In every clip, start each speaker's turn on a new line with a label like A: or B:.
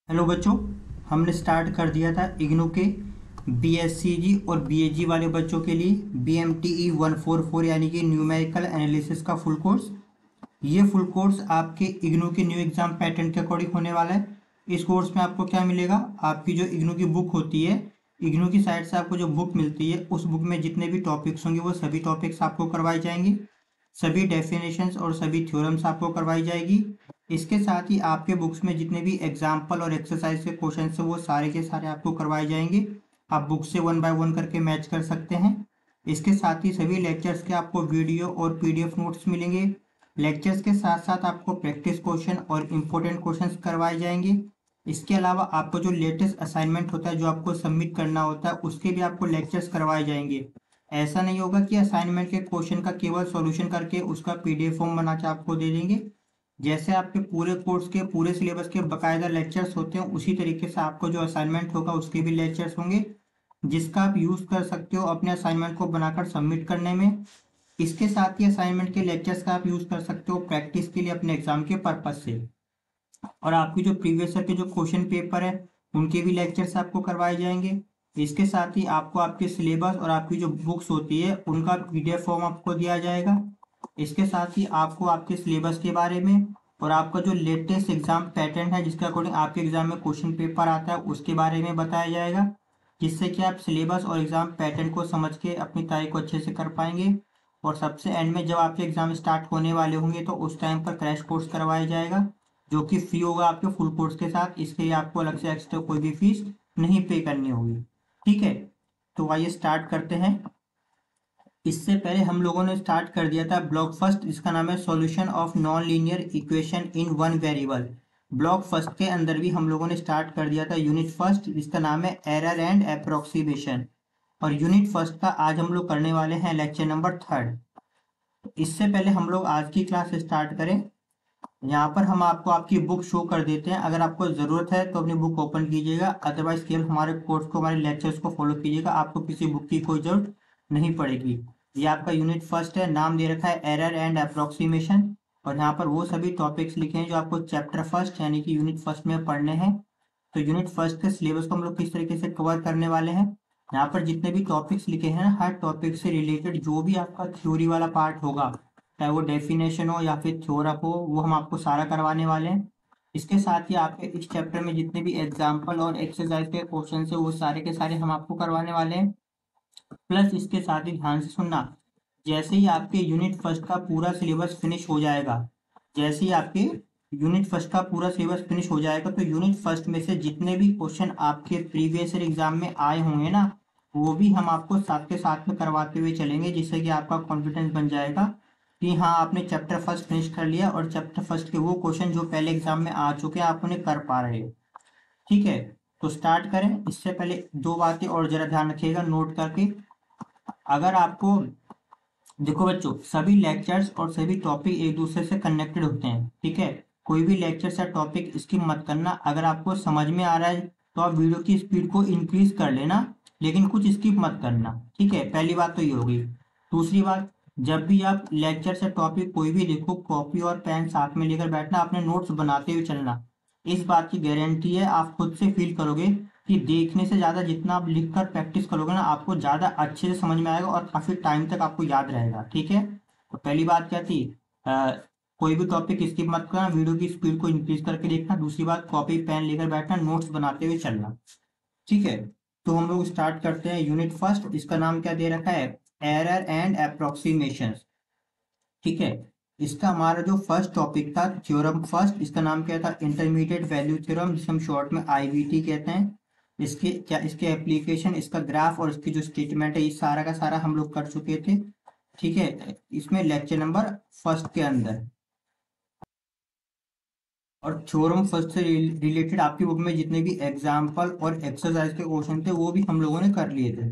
A: Hello बच्चों, हमने start कर दिया था इग्नू के बीएससीजी और बीएसजी वाले बच्चों के लिए BMTE 144 यानी कि न्यूमेरिकल एनालिसिस का फुल कोर्स। ये फुल कोर्स आपके इग्नू के न्यू एग्जाम पैटर्न के अकॉर्डिंग होने वाला है। इस कोर्स में आपको क्या मिलेगा, आपकी जो इग्नू की बुक होती है, इग्नू की साइड से आपको जो बुक मिलती है उस बुक में जितने भी टॉपिक्स होंगे वो सभी टॉपिक्स आपको करवाए जाएंगे। सभी डेफिनेशंस और सभी थ्योरम्स आपको करवाई जाएगी। इसके साथ ही आपके बुक्स में जितने भी एग्जाम्पल और एक्सरसाइज के क्वेश्चन है वो सारे के सारे आपको करवाए जाएंगे। आप बुक से 1 बाय 1 करके मैच कर सकते हैं। इसके साथ ही सभी लेक्चर्स के आपको वीडियो और PDF नोट्स मिलेंगे। लेक्चर्स के साथ साथ आपको प्रैक्टिस क्वेश्चन और इम्पोर्टेंट क्वेश्चंस करवाए जाएंगे। इसके अलावा आपको जो लेटेस्ट असाइनमेंट होता है जो आपको सबमिट करना होता है उसके भी आपको लेक्चर्स करवाए जाएंगे। ऐसा नहीं होगा कि असाइनमेंट के क्वेश्चन का केवल सॉल्यूशन करके उसका PDF फॉर्म बना के आपको दे देंगे। जैसे आपके पूरे कोर्स के पूरे सिलेबस के बकायदा लेक्चर्स होते हैं उसी तरीके से आपको जो असाइनमेंट होगा उसके भी लेक्चर्स होंगे, जिसका आप यूज कर सकते हो अपने असाइनमेंट को बनाकर सबमिट करने में। इसके साथ ही असाइनमेंट के लेक्चर्स का आप यूज कर सकते हो प्रैक्टिस के लिए अपने एग्जाम के पर्पज से। और आपकी जो प्रीवियस ईयर के जो क्वेश्चन पेपर है उनके भी लेक्चर्स आपको करवाए जाएंगे। इसके साथ ही आपको आपके सिलेबस और आपकी जो बुक्स होती है उनका PDF फॉर्म आपको दिया जाएगा। इसके साथ ही आपको आपके सिलेबस के बारे में और आपका जो लेटेस्ट एग्जाम पैटर्न है जिसके अकॉर्डिंग आपके एग्जाम में क्वेश्चन पेपर आता है उसके बारे में बताया जाएगा, जिससे कि आप सिलेबस और एग्जाम पैटर्न को समझ के अपनी तैयारी को अच्छे से कर पाएंगे। और सबसे एंड में जब आपके एग्जाम स्टार्ट होने वाले होंगे तो उस टाइम पर क्रैश कोर्स करवाया जाएगा, जो कि फ्री होगा आपके फुल कोर्स के साथ। इसके लिए आपको अलग से एक्स्ट्रा कोई भी फीस नहीं पे करनी होगी। ठीक है, तो आइए स्टार्ट करते हैं। इससे पहले हम लोगों ने स्टार्ट कर दिया था ब्लॉक फर्स्ट, जिसका नाम है solution of non linear equation in one variable. Block first के अंदर भी हम लोगों ने स्टार्ट कर दिया था यूनिट फर्स्ट, जिसका नाम है एरर एंड अप्रोक्सीमेशन। और यूनिट फर्स्ट का आज हम लोग करने वाले हैं लेक्चर नंबर 3। इससे पहले हम लोग आज की क्लास स्टार्ट करें, यहाँ पर हम आपको आपकी बुक शो कर देते हैं। अगर आपको ज़रूरत है तो अपनी बुक ओपन कीजिएगा, अदरवाइज केवल हमारे कोर्स को हमारे लेक्चर्स को फॉलो कीजिएगा, आपको किसी बुक की कोई जरूरत नहीं पड़ेगी। ये आपका यूनिट फर्स्ट है, नाम दे रखा है एरर एंड अप्रोक्सीमेशन। और यहाँ पर वो सभी टॉपिक्स लिखे हैं जो आपको चैप्टर फर्स्ट यानी कि यूनिट फर्स्ट में पढ़ने हैं। तो यूनिट फर्स्ट के सिलेबस को हम लोग किस तरीके से कवर करने वाले हैं, यहाँ पर जितने भी टॉपिक्स लिखे हैं हर टॉपिक से रिलेटेड जो भी आपका थ्योरी वाला पार्ट होगा, चाहे वो डेफिनेशन हो या फिर थ्योरम हो, वो हम आपको सारा करवाने वाले हैं। इसके साथ ही आपके इस चैप्टर में जितने भी एग्जाम्पल और एक्सरसाइज के क्वेश्चन है वो सारे के सारे हम आपको करवाने वाले हैं। प्लस इसके साथ ही ध्यान से सुनना, जैसे ही आपके यूनिट फर्स्ट का पूरा सिलेबस फिनिश हो जाएगा, जैसे ही आपके यूनिट फर्स्ट का पूरा सिलेबस फिनिश हो जाएगा तो यूनिट फर्स्ट में से जितने भी क्वेश्चन आपके प्रीवियस ईयर एग्जाम में आए होंगे ना, वो भी हम आपको साथ के साथ में करवाते हुए चलेंगे, जिससे कि आपका कॉन्फिडेंस बन जाएगा कि हाँ आपने चैप्टर फर्स्ट फिनिश कर लिया और चैप्टर फर्स्ट के वो क्वेश्चन जो पहले एग्जाम में आ चुके हैं आप उन्हें कर पा रहे हो। ठीक है, तो स्टार्ट करें। इससे पहले दो बातें और जरा ध्यान रखिएगा नोट करके। अगर आपको, देखो बच्चों, सभी लेक्चर्स और सभी टॉपिक एक दूसरे से कनेक्टेड होते हैं। ठीक है, कोई भी लेक्चर या टॉपिक स्किप मत करना। अगर आपको समझ में आ रहा है तो आप वीडियो की स्पीड को इंक्रीज कर लेना, लेकिन कुछ स्किप मत करना। ठीक है, पहली बात तो ये होगी। दूसरी बात, जब भी आप लेक्चर से टॉपिक कोई भी देखो, कॉपी और पेन साथ में लेकर बैठना, अपने नोट्स बनाते हुए चलना। इस बात की गारंटी है, आप खुद से फील करोगे कि देखने से ज्यादा जितना आप लिखकर प्रैक्टिस करोगे ना, आपको ज्यादा अच्छे से समझ में आएगा और काफी टाइम तक आपको याद रहेगा। ठीक है, तो पहली बात क्या थी, अ, कोई भी टॉपिक स्किप मत करना, वीडियो की स्पीड को इंक्रीज करके देखना। दूसरी बात, कॉपी पेन लेकर बैठना, नोट्स बनाते हुए चलना। ठीक है, तो हम लोग स्टार्ट करते हैं यूनिट फर्स्ट। इसका नाम क्या दे रखा है, एरर एंड अप्रोक्सीमेशन। ठीक है, इसका हमारा जो फर्स्ट टॉपिक था थ्योरम फर्स्ट, इसका नाम क्या था, इंटरमीडिएट वैल्यू थ्योरम, जिसे हम शॉर्ट में IVT कहते हैं। इसके क्या, इसके एप्लीकेशन, इसका ग्राफ और इसकी जो स्टेटमेंट है, ये सारा का सारा हम लोग कर चुके थे। ठीक है, इसमें लेक्चर नंबर फर्स्ट के अंदर। और थ्योरम फर्स्ट से रिलेटेड आपकी बुक में जितने भी एग्जाम्पल और एक्सरसाइज के क्वेश्चन थे वो भी हम लोगों ने कर लिए थे।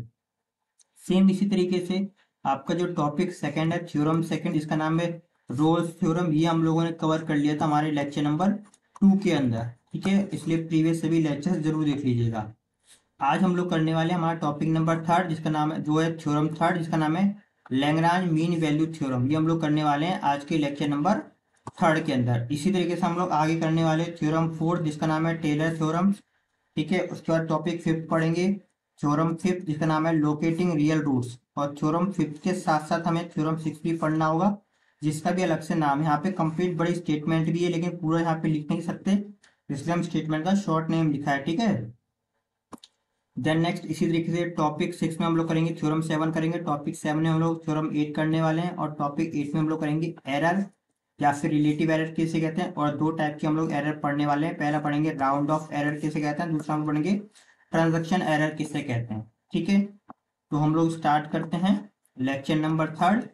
A: सेम इसी तरीके से आपका जो टॉपिक सेकंड है थ्योरम सेकंड, इसका नाम है रोल्स थ्योरम, ये हम लोगों ने कवर कर लिया था हमारे लेक्चर नंबर 2 के अंदर। ठीक है, इसलिए प्रीवियस सभी लेक्चर्स जरूर देख लीजिएगा। आज हम लोग करने वाले हैं हमारा टॉपिक नंबर थर्ड, जिसका नाम है, जो है थ्योरम थर्ड, जिसका नाम है लैग्रांज मीन वैल्यू थ्योरम। ये हम लोग करने वाले हैं आज के लेक्चर नंबर थर्ड के अंदर। इसी तरीके से हम लोग आगे करने वाले थ्योरम फोर्थ जिसका नाम है टेलर थ्योरम। ठीक है, उसके बाद टॉपिक फिफ्थ पढ़ेंगे, थ्योरम फिफ्थ जिसका नाम है लोकेटिंग रियल रूट्स। और थ्योरम फिफ्थ के साथ साथ हमें थ्योरम सिक्स भी पढ़ना होगा, जिसका भी अलग से नाम है। यहाँ पे कंप्लीट बड़ी स्टेटमेंट भी है, लेकिन पूरा यहाँ पे लिख नहीं सकते, इसलिए हम स्टेटमेंट का शॉर्ट नेम लिखा है। ठीक है, देन नेक्स्ट इसी तरीके से टॉपिक सिक्स में हम लोग करेंगे थ्योरम सेवन करेंगे, टॉपिक सेवन में हम लोग थ्योरम एट करने वाले हैं, और टॉपिक एट में हम लोग करेंगे एरर या फिर रिलेटिव एरर किसे कहते हैं। और दो टाइप के हम लोग एरर पढ़ने वाले हैं, पहला पढ़ेंगे राउंड ऑफ एरर किसे कहते हैं, दूसरा हम पढ़ेंगे ट्रांजैक्शन एरर किसे कहते हैं। ठीक है, तो हम लोग स्टार्ट करते हैं लेक्चर नंबर थर्ड।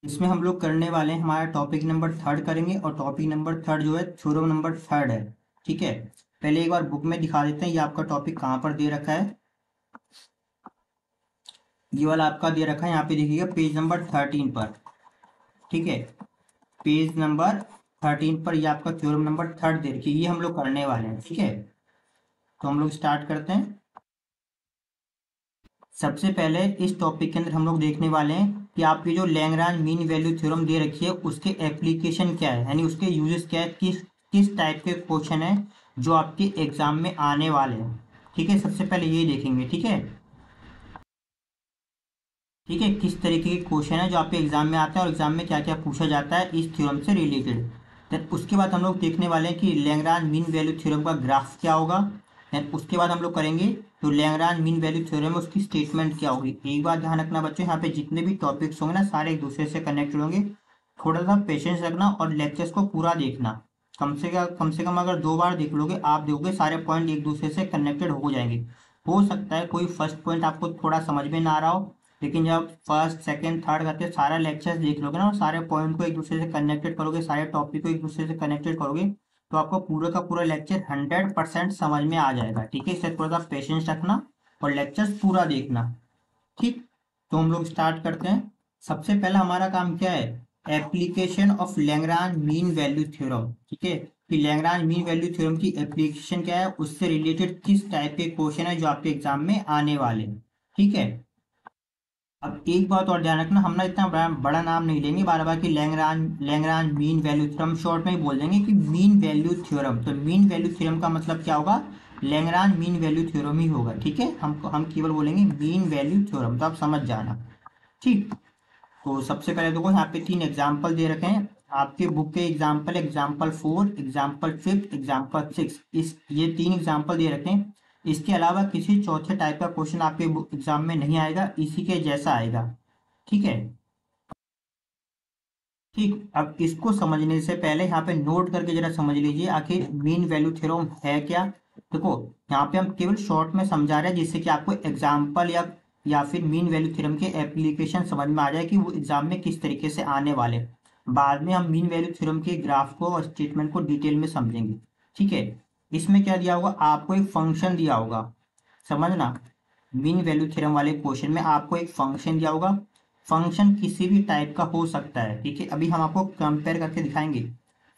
A: इसमें हम लोग करने वाले हैं, हमारा टॉपिक नंबर थर्ड करेंगे, और टॉपिक नंबर थर्ड जो है थ्योरम नंबर थर्ड है। ठीक है, पहले एक बार बुक में दिखा देते हैं ये आपका टॉपिक कहाँ पर दे रखा है। ये वाला आपका दे रखा है, यहाँ पे देखिएगा पेज नंबर 13 पर। ठीक है, पेज नंबर 13 पर ये आपका थ्योरम नंबर थर्ड दे रखी है, ये हम लोग करने वाले हैं। ठीक है, तो हम लोग स्टार्ट करते हैं। सबसे पहले इस टॉपिक के अंदर हम लोग देखने वाले हैं कि आपकी जो लैग्रांज मीन वैल्यू थ्योरम दे रखी है उसके एप्लीकेशन क्या है, यानी उसके यूजेस क्या है, किस किस टाइप के क्वेश्चन है जो आपके एग्जाम में आने वाले हैं। ठीक है, सबसे पहले ये देखेंगे। ठीक है, ठीक है, किस तरीके के क्वेश्चन है जो आपके एग्जाम में आते हैं और एग्जाम में क्या क्या पूछा जाता है इस थ्योरम से रिलेटेड। देन उसके बाद हम लोग देखने वाले हैं कि लैग्रांज मीन वैल्यू थ्योरम का ग्राफ क्या होगा। देन उसके बाद हम लोग करेंगे तो लैग्रांज मीन वैल्यू थ्योरम में उसकी स्टेटमेंट क्या होगी। एक बात ध्यान रखना बच्चों, यहाँ पे जितने भी टॉपिक्स होंगे ना सारे एक दूसरे से कनेक्टेड होंगे। थोड़ा सा पेशेंस रखना और लेक्चर्स को पूरा देखना। कम से कम अगर दो बार देख लोगे आप देखोगे सारे पॉइंट एक दूसरे से कनेक्टेड हो जाएंगे। हो सकता है कोई फर्स्ट पॉइंट आपको थोड़ा समझ में ना आ रहा हो, लेकिन जब फर्स्ट सेकंड थर्ड करके सारा लेक्चर्स देख लोगे ना और सारे पॉइंट को एक दूसरे से कनेक्टेड करोगे, सारे टॉपिक को एक दूसरे से कनेक्टेड करोगे, तो आपको पूरा का पूरा लेक्चर 100% समझ में आ जाएगा। ठीक है, इससे थोड़ा सा पेशेंस रखना और लेक्चर्स पूरा देखना। ठीक, तो हम लोग स्टार्ट करते हैं। सबसे पहला हमारा काम क्या है, application of Lagrange mean value theorem. ठीक है, कि लैग्रांज मीन वैल्यू थ्योरम की एप्लीकेशन क्या है, उससे रिलेटेड किस टाइप के क्वेश्चन है जो आपके एग्जाम में आने वाले हैं। ठीक है, अब एक बात और ध्यान रखना, हम ना इतना बड़ा नाम नहीं लेंगे बार बार कि Lagrange mean value theorem, short में ही बोल देंगे कि मीन वैल्यू थ्योरम। तो मीन वैल्यू थ्योरम का मतलब क्या होगा, लैग्रांज मीन वैल्यू थ्योरम ही होगा। ठीक है, हम केवल बोलेंगे मीन वैल्यू थ्योरम, तो आप समझ जाना। ठीक, तो सबसे पहले देखो यहाँ पे तीन एग्जाम्पल दे रखे हैं आपके बुक के, example example four, example fifth, example six, इस ये तीन एग्जाम्पल दे रखे हैं। इसके अलावा किसी चौथे टाइप का क्वेश्चन आपके एग्जाम में नहीं आएगा, इसी के जैसा आएगा। ठीक है, ठीक, अब इसको समझने से पहले यहाँ पे नोट करके जरा समझ लीजिए आखिर मीन वैल्यू थ्योरम है क्या। देखो, यहाँ पे हम केवल शॉर्ट में समझा रहे हैं जिससे कि आपको एग्जाम्पल या फिर मीन वैल्यू थ्योरम के एप्लीकेशन समझ में आ जाए कि वो एग्जाम में किस तरीके से आने वाले। बाद में हम मीन वैल्यू थ्योरम के ग्राफ को और स्टेटमेंट को डिटेल में समझेंगे। ठीक है, इसमें क्या दिया होगा, आपको एक फंक्शन दिया होगा, समझना। मीन वैल्यू थ्योरम वाले क्वेश्चन में आपको एक फंक्शन दिया होगा। फंक्शन किसी भी टाइप का हो सकता है। ठीक है, अभी हम आपको कंपेयर करके दिखाएंगे।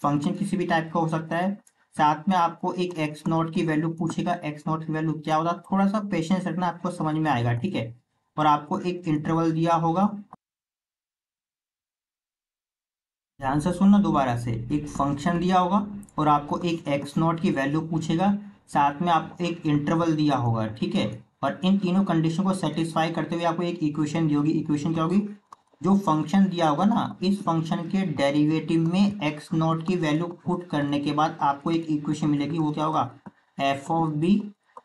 A: फंक्शन किसी भी टाइप का हो सकता है, साथ में आपको एक एक्स नॉट की वैल्यू पूछेगा, एक्स नॉट की वैल्यू क्या होगा, थोड़ा सा पेशेंस रखना, आपको समझ में आएगा। ठीक है, और आपको एक इंटरवल दिया होगा, ध्यान से सुनना दोबारा से, एक फंक्शन दिया होगा और आपको एक एक्स नॉट की वैल्यू पूछेगा, साथ में आपको एक इंटरवल दिया होगा। ठीक है, और इन तीनों कंडीशन को सेटिस्फाई करते हुए आपको एक इक्वेशन दी होगी। इक्वेशन क्या होगी, जो फंक्शन दिया होगा ना, इस फंक्शन के डेरिवेटिव में एक्स नॉट की वैल्यू पुट करने के बाद आपको एक इक्वेशन मिलेगी, वो क्या होगा, एफ ऑफ बी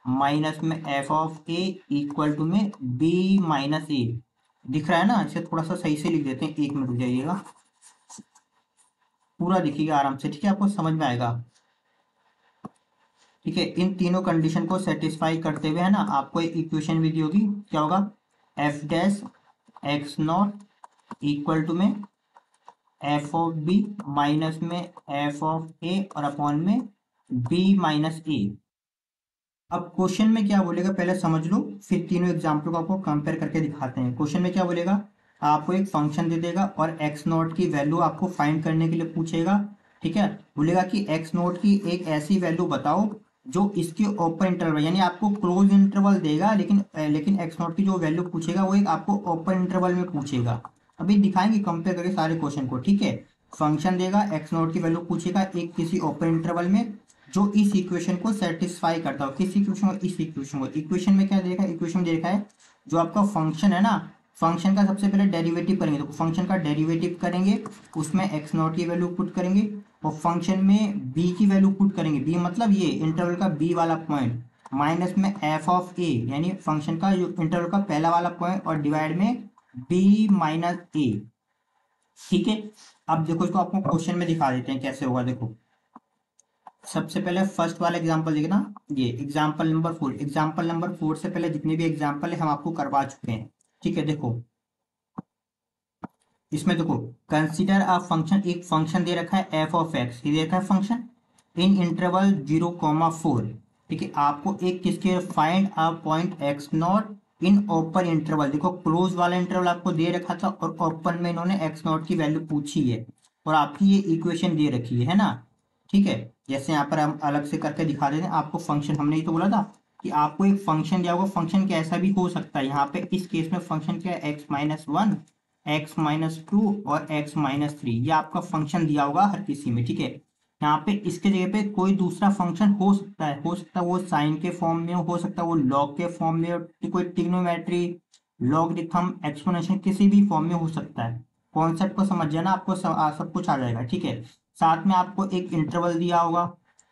A: माइनस में F of A equal to में बी माइनस ए। दिख रहा है ना, इसे थोड़ा सा सही से लिख देते हैं, एक मिनट रुक जाइएगा, पूरा दिखिएगा आराम से। ठीक है, आपको समझ में आएगा। ठीक है, इन तीनों कंडीशन को सेटिस्फाई करते हुए है ना आपको एक इक्वेशन भी दी होगी, क्या होगा, F dash x not equal to में एफ ऑफ बी माइनस में एफ ऑफ ए और अपॉन में बी माइनस ए। अब क्वेश्चन में क्या बोलेगा पहले समझ लो, फिर तीनों एग्जाम्पल को आपको कंपेयर करके दिखाते हैं। क्वेश्चन में क्या बोलेगा, आपको एक फंक्शन दे देगा और एक्स नॉट की वैल्यू आपको फाइंड करने के लिए पूछेगा। ठीक है, बोलेगा कि एक्स नॉट की एक ऐसी वैल्यू बताओ जो इसके ओपन इंटरवल, यानी आपको क्लोज इंटरवल देगा, लेकिन एक्स नॉट की जो वैल्यू पूछेगा वो एक आपको ओपन इंटरवल में पूछेगा। अभी दिखाएंगे कंपेयर करके सारे क्वेश्चन को, ठीक है। फंक्शन देगा, एक्स नॉट की वैल्यू पूछेगा एक किसी ओपन इंटरवल में जो इस इक्वेशन को सेटिस्फाई करता हो। किस इक्वेशन को? इस इक्वेशन को। इक्वेशन में क्या देखा है? इक्वेशन में देखा है जो आपका फंक्शन है ना, फंक्शन का सबसे पहले डेरिवेटिव करेंगे, तो फंक्शन का डेरिवेटिव करेंगे, उसमें एक्स नॉट की वैल्यू पुट करेंगे और फंक्शन में बी की वैल्यू पुट करेंगे। बी मतलब ये इंटरवल का बी वाला पॉइंट, माइनस में एफ ऑफ ए यानी फंक्शन का जो इंटरवल का पहला वाला पॉइंट, और डिवाइड में बी माइनस ए, ठीक है। अब देखो इसको आपको क्वेश्चन में दिखा देते हैं कैसे होगा। देखो सबसे पहले फर्स्ट वाला एग्जांपल देखना, ये एग्जांपल नंबर 4। एग्जांपल नंबर 4 से पहले जितने भी एग्जांपल है हम आपको करवा चुके हैं, ठीक है। देखो इसमें देखो, कंसीडर अ फंक्शन, एक फंक्शन दे रखा है एफ ऑफ एक्स, ये दे रखा है फंक्शन इन इंटरवल 0,4, ठीक है। आपको एक किसके, find a point x not in open interval. देखो क्लोज वाला इंटरवल आपको दे रखा था और ओपन में इन्होंने एक्स नॉट की वैल्यू पूछी है और आपकी ये इक्वेशन दे रखी है ना, ठीक है। जैसे यहाँ पर हम अलग से करके दिखा देते हैं आपको फंक्शन। हमने ही तो बोला था कि आपको एक फंक्शन दिया होगा, फंक्शन कैसा भी हो सकता है। यहाँ पे इस केस में फंक्शन क्या है, x-1, x-2 और x-3, ये आपका फंक्शन दिया होगा हर किसी में, ठीक है। यहाँ पे इसके जगह पे कोई दूसरा फंक्शन हो सकता है, हो सकता है वो साइन के फॉर्म में हो सकता है वो लॉग के फॉर्म में, कोई ट्रिग्नोमेट्री, लॉगरिथम, एक्सपोनेंशियल किसी भी फॉर्म में हो सकता है। कॉन्सेप्ट को समझ जाना, आपको सब कुछ आ जाएगा, ठीक है। साथ में आपको एक इंटरवल दिया होगा,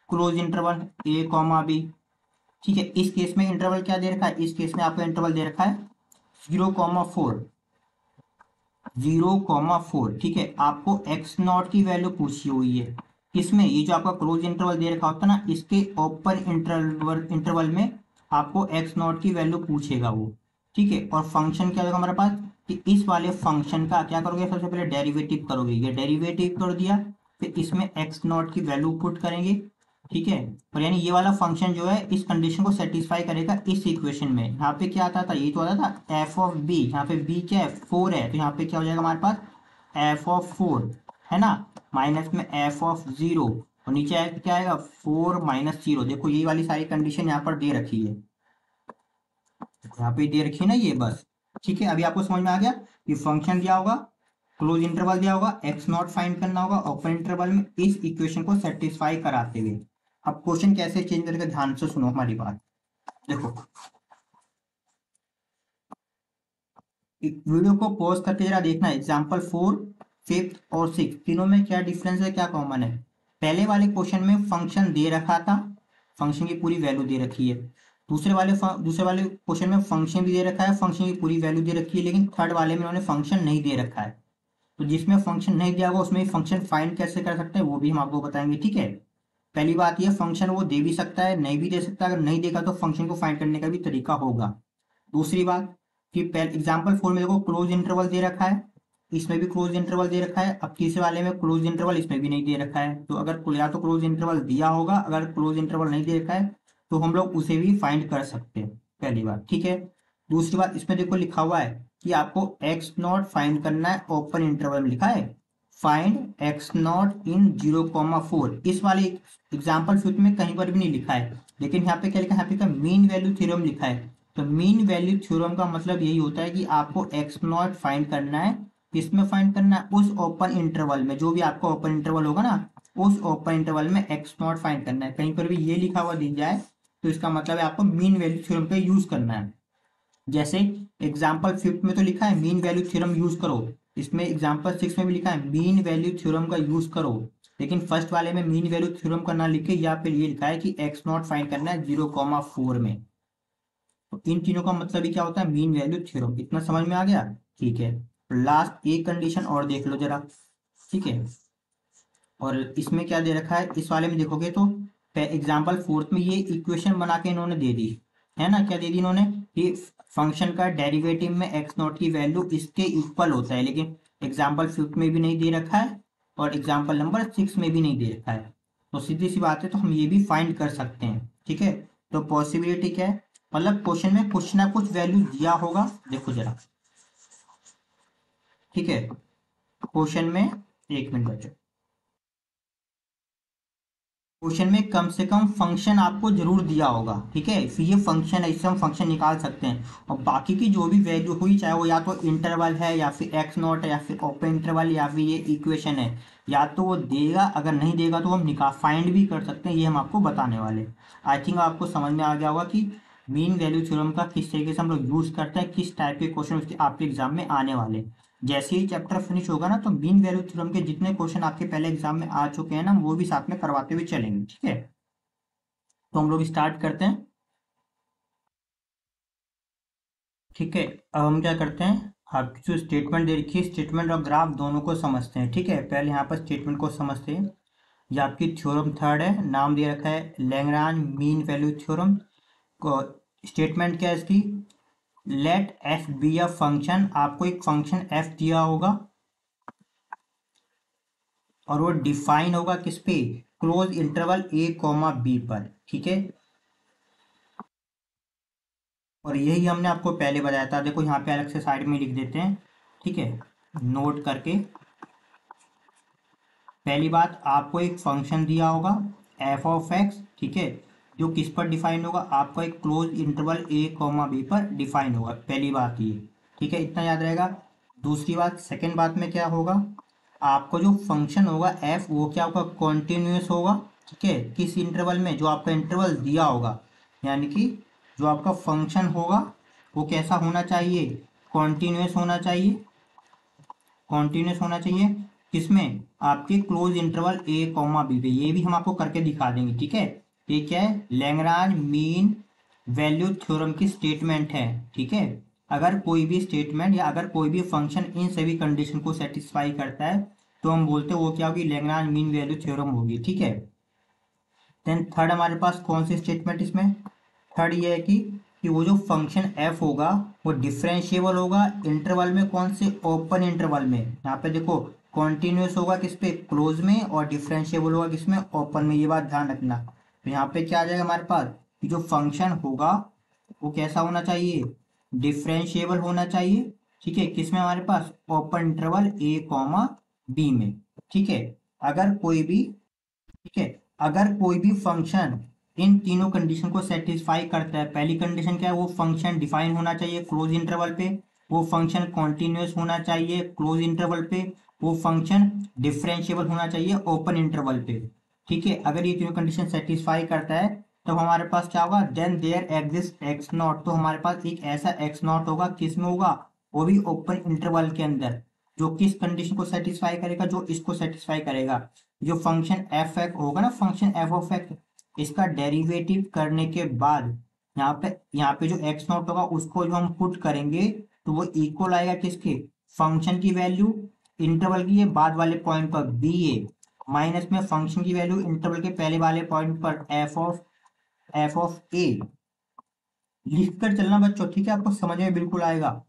A: क्लोज इंटरवल ए कॉमा बी, ठीक है। इस केस में इंटरवल क्या दे रखा है, इस केस में आपको इंटरवल दे रखा है 0,4, 0,4, ठीक है। आपको एक्स नॉट की वैल्यू पूछी हुई है किसमें, ये जो आपका क्लोज इंटरवल दे रखा होता है ना, इसके ओपन इंटरवल में आपको एक्स नॉट की वैल्यू पूछेगा वो, ठीक है। और फंक्शन क्या होगा हमारे पास कि इस वाले फंक्शन का क्या करोगे, सबसे पहले डेरिवेटिव करोगे, ये डेरिवेटिव कर दिया, फिर इसमें एक्स नॉट की वैल्यू पुट करेंगे, ठीक है। और यानी ये वाला फंक्शन जो है इस कंडीशन को सेटिस्फाई करेगा इस इक्वेशन में। यहाँ पे क्या आता था, ये तो आता था एफ ऑफ बी, यहाँ पे बी क्या है, 4 है, तो यहाँ पे क्या हो जाएगा हमारे पास एफ ऑफ 4, है ना, माइनस में एफ ऑफ 0 और नीचे क्या आएगा 4 माइनस 0। देखो ये वाली सारी कंडीशन यहाँ पर दे रखी है, यहाँ पे दे रखी है ना ये, बस ठीक है। अभी आपको समझ में आ गया, ये फंक्शन दिया होगा, क्लोज इंटरवल दिया होगा, एक्स नॉट फाइंड करना होगा ओपन इंटरवल में इस इक्वेशन को सेटिस्फाई कराते हुए। अब क्वेश्चन कैसे चेंज करेगा, ध्यान से सुनो हमारी बात। देखो वीडियो को पॉज करके जरा देखना, एग्जांपल 4, 5th और 6 तीनों में क्या डिफरेंस है, क्या कॉमन है। पहले वाले क्वेश्चन में फंक्शन दे रखा था, फंक्शन की पूरी वैल्यू दे रखी है। दूसरे वाले क्वेश्चन में फंक्शन भी दे रखा है, फंक्शन की पूरी वैल्यू दे रखी है, लेकिन थर्ड वाले में उन्होंने फंक्शन नहीं दे रखा है। तो जिसमें फंक्शन नहीं दिया होगा उसमें फंक्शन फाइंड कैसे कर सकते हैं वो भी हम आपको बताएंगे, ठीक है। पहली बात ये, फंक्शन वो दे भी सकता है नहीं भी दे सकता, अगर नहीं देगा तो फंक्शन को फाइंड करने का भी तरीका होगा। दूसरी बात कि पहले एग्जाम्पल 4 में देखो क्लोज इंटरवल दे रखा है, इसमें भी क्लोज इंटरवल दे रखा है। अब तीसरे वाले में क्लोज इंटरवल इसमें भी नहीं दे रखा है, तो अगर या तो क्लोज इंटरवल दिया होगा, अगर क्लोज इंटरवल नहीं दे रखा है तो हम लोग उसे भी फाइंड कर सकते हैं, पहली बात, ठीक है। दूसरी बात, इसमें देखो लिखा हुआ है कि आपको एक्स नॉट फाइंड करना है, ओपन इंटरवल में लिखा है फाइंड एक्स नॉट इन 0,4। इस वाले एग्जाम्पल 5 में कहीं पर भी नहीं लिखा है, लेकिन यहाँ पे क्या लिखा है, यहाँ पे मीन वैल्यू थ्योरम लिखा है। तो मीन वैल्यू थ्योरम का मतलब यही होता है कि आपको एक्स नॉट फाइंड करना है, किसमें फाइंड करना है, उस ओपन इंटरवल में, जो भी आपका ओपन इंटरवल होगा ना उस ओपन इंटरवल में एक्स नॉट फाइंड करना है। कहीं पर भी ये लिखा हुआ दिख जाए तो इसका मतलब है आपको मीन वैल्यू थ्योरम का यूज करना है। जैसे एग्जाम्पल 5 में तो लिखा है मीन वैल्यू थ्योरम यूज करो, इसमें एग्जाम्पल 6 में भी लिखा है मीन वैल्यू थ्योरम का यूज करो, लेकिन फर्स्ट वाले में मीन वैल्यू थ्योरम का ना लिखे, या फिर ये लिखा है कि एक्स नॉट फाइंड करना है 0,4 में। तो इन तीनों का मतलब ही क्या होता है, मीन वैल्यू थ्योरम। इतना समझ में आ गया, ठीक है। लास्ट एक कंडीशन और देख लो जरा, ठीक है। और इसमें क्या दे रखा है, इस वाले में देखोगे तो एग्जाम्पल 4 में ये इक्वेशन बना के इन्होंने दे दी है ना, क्या दे दी इन्होंने, कि फंक्शन का डेरिवेटिव में एक्स नॉट की वैल्यू इसके इक्वल होता है, लेकिन एग्जाम्पल 5 में भी नहीं दे रखा है और एग्जाम्पल नंबर 6 में भी नहीं दे रखा है। तो सीधी सी बात है, तो हम ये भी फाइंड कर सकते हैं, ठीक है। तो पॉसिबिलिटी क्या है, मतलब क्वेश्चन में कुछ ना कुछ वैल्यू दिया होगा, देखो जरा, ठीक है। क्वेश्चन में, एक मिनट बच्चों, क्वेश्चन में कम से कम फंक्शन आपको जरूर दिया होगा, ठीक है, फिर ये फंक्शन है, इससे हम फंक्शन निकाल सकते हैं। और बाकी की जो भी वैल्यू हुई, चाहे वो या तो इंटरवल है या फिर एक्स नॉट है या फिर ओपन इंटरवल या फिर ये इक्वेशन है, या तो वो देगा, अगर नहीं देगा तो हम निकाल फाइंड भी कर सकते हैं, ये हम आपको बताने वाले। आई थिंक आपको समझ में आ गया होगा कि मीन वैल्यू थ्योरम का किस तरीके से हम लोग यूज करते हैं, किस टाइप के क्वेश्चन आपके एग्जाम में आने वाले। जैसे ही चैप्टर फिनिश होगा ना, तो मीन वैल्यू थ्योरम के जितने क्वेश्चन आपके पहले एग्जाम में आ चुके हैं ना, वो भी साथ में करवाते हुए चलेंगे, ठीक है। तो हम लोग स्टार्ट करते हैं, ठीक है। अब हम क्या करते हैं, आपकी जो स्टेटमेंट दे रखी है, स्टेटमेंट और ग्राफ दोनों को समझते हैं, ठीक है। पहले यहाँ पर स्टेटमेंट को समझते हैं। ये आपकी थ्योरम थर्ड है, नाम दे रखा है Lagrange mean value theorem. Statement क्या है इसकी, let F be a function, आपको एक फंक्शन एफ दिया होगा और वो डिफाइन होगा किस पे, क्लोज इंटरवल ए कॉमा बी पर, ठीक है। और यही हमने आपको पहले बताया था, देखो यहाँ पे अलग से साइड में लिख देते हैं, ठीक है, नोट करके। पहली बात, आपको एक फंक्शन दिया होगा एफ ऑफ एक्स, ठीक है, जो किस पर डिफाइन होगा, आपका एक क्लोज इंटरवल ए कॉमा बी पर डिफाइन होगा, पहली बात ये, ठीक है, इतना याद रहेगा। दूसरी बात, सेकंड बात में क्या होगा, आपको जो फंक्शन होगा एफ, वो क्या होगा, कॉन्टिन्यूस होगा, ठीक है, किस इंटरवल में, जो आपका इंटरवल दिया होगा, यानी कि जो आपका फंक्शन होगा वो कैसा होना चाहिए, कॉन्टिन्यूस होना चाहिए, कॉन्टिन्यूस होना चाहिए, किसमें, आपके क्लोज इंटरवल ए कॉमा बी पे। ये भी हम आपको करके दिखा देंगे, ठीक है। ये क्या है, लैग्रांज मीन वैल्यू थ्योरम की स्टेटमेंट है, ठीक है। अगर कोई भी स्टेटमेंट या अगर कोई भी फंक्शन इन सभी कंडीशन को सेटिस्फाई करता है, तो हम बोलते हैं वो क्या होगी, लैग्रांज मीन वैल्यू थ्योरम होगी, ठीक है। देन थर्ड हमारे पास कौन सी स्टेटमेंट इसमें, थर्ड ये है कि वो जो फंक्शन एफ होगा वो डिफरेंशिएबल होगा इंटरवल में, कौन से, ओपन इंटरवल में। यहाँ पे देखो, कॉन्टिन्यूस होगा किस पे, क्लोज में, और डिफरेंशिएबल होगा किसमें, ओपन में, ये बात ध्यान रखना। तो यहाँ पे क्या आ जाएगा हमारे पास, कि जो फंक्शन होगा वो कैसा होना चाहिए, डिफरेंशिएबल होना चाहिए, ठीक है, किसमें, हमारे पास ओपन इंटरवल ए कॉमा बी में, ठीक है। अगर कोई भी, ठीक है, अगर कोई भी फंक्शन इन तीनों कंडीशन को सेटिस्फाई करता है, पहली कंडीशन क्या है, वो फंक्शन डिफाइन होना चाहिए क्लोज इंटरवल पे, वो फंक्शन कॉन्टिन्यूस होना चाहिए क्लोज इंटरवल पे, वो फंक्शन डिफरेंशिएबल होना चाहिए ओपन इंटरवल पे, ठीक है। अगर ये तीनों कंडीशन सेटिस्फाई करता है, तो हमारे पास क्या होगा, then there exist x naught, तो हमारे पास एक ऐसा एक्स नॉट होगा, किस में होगा, वो भी ओपन इंटरवल के अंदर, जो किस कंडीशन को सेटिस्फाई करेगा, जो इसको सेटिस्फाई करेगा। जो फंक्शन एफ एक्स होगा ना, फंक्शन एफ ऑफ एक्स, इसका डेरिवेटिव करने के बाद यहाँ पे जो एक्स नॉट होगा उसको जो हम पुट करेंगे, तो वो इक्वल आएगा किसके, फंक्शन की वैल्यू इंटरवल की, ये बाद वाले पॉइंट पर बी ए, माइनस में फंक्शन की वैल्यू इंटरवल के पहले वाले पॉइंट पर एफ ऑफ ए। लिख कर चलना बच्चों, ठीक है, आपको समझ में बिल्कुल आएगा।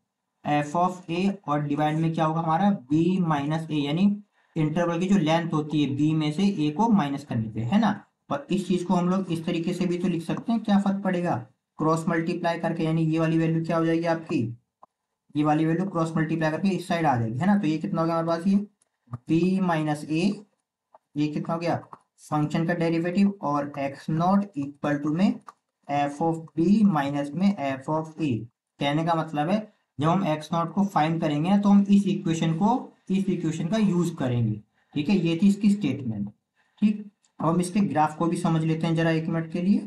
A: एफ ऑफ ए और डिवाइड में क्या होगा हमारा, बी माइनस ए, यानी इंटरवल की जो लेंथ होती है बी में से ए को माइनस करने पे, है ना। और इस चीज को हम लोग इस तरीके से भी तो लिख सकते हैं, क्या फर्क पड़ेगा, क्रॉस मल्टीप्लाई करके, यानी ये वाली वैल्यू क्या हो जाएगी आपकी, ये वाली वैल्यू क्रॉस मल्टीप्लाई करके इस साइड आ जाएगी, है ना। तो ये कितना हो गया हमारे पास, ये बी माइनस ए, ये कितना हो गया, फंक्शन का डेरिवेटिव, और एक्स नॉट इक्वल टू में एफ ऑफ बी माइनस में एफ ऑफ ए। कहने का मतलब है, जब हम एक्स नॉट को फाइंड करेंगे ना, तो हम इस इक्वेशन का यूज करेंगे, ठीक है। ये थी इसकी स्टेटमेंट, ठीक। अब हम इसके ग्राफ को भी समझ लेते हैं जरा एक मिनट के लिए,